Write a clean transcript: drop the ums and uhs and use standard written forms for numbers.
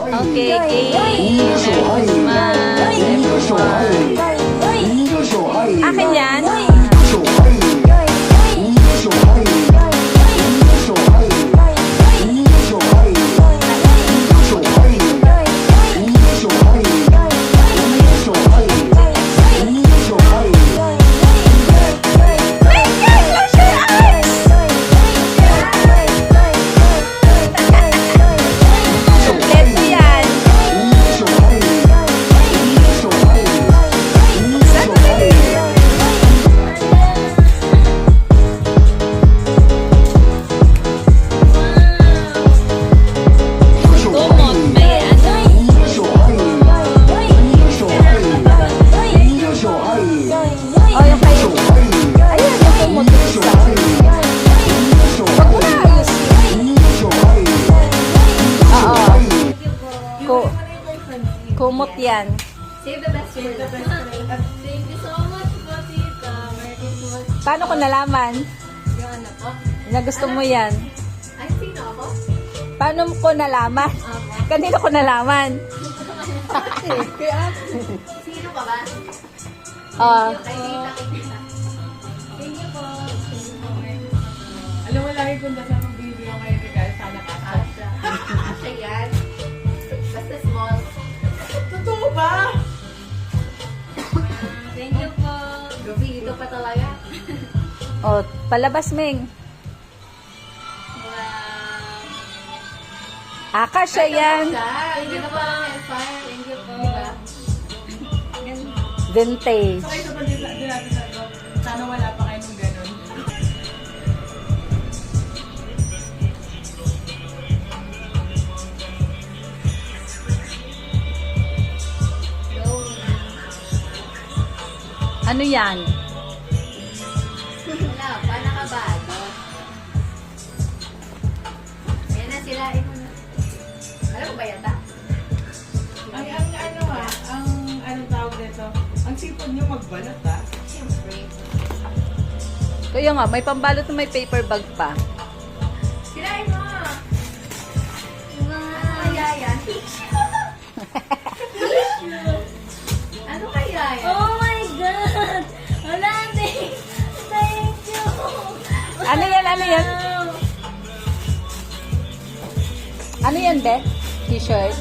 Okay, Merry Christmas, everyone. Akin yan? Kumot yan. Save the best for last. Thank you so much po, tita. Merry Christmas. Paano ko nalaman Yung ano po? na gusto mo yan? Ay, sino ako? Paano ko nalaman? Kanino ko nalaman? Sino ka ba? Ah, Ay, tita. Thank you po. Thank you po. Merry Alam mo, lagi kong dasal kong bibigyan kayo regalo. Sana kasha. Christmas. Asya yan. Basta small. Totoo ba? Thank you po. Gabi, dito pa talaga. oh, palabas, Ming. Wow. Akasya yan. Thank you po. Thank you po. Vintage. So, ito pa din natin sa ito. Sana wala pa kayo nung ganun. Ano yan? Wala pa, nakabago. Ayan na sila. Alam mo ba yata? Ang anong tawag dito? Ang sipag nyo magbalot Siyempre. Kaya nga, may pambalot na may paper bag pa. Sirain mo! Ano kaya yan? Ano kaya yan? Oh my God! Wala, thank you! Ano yan? Ano yan? Ano yan, Be? T-shirt?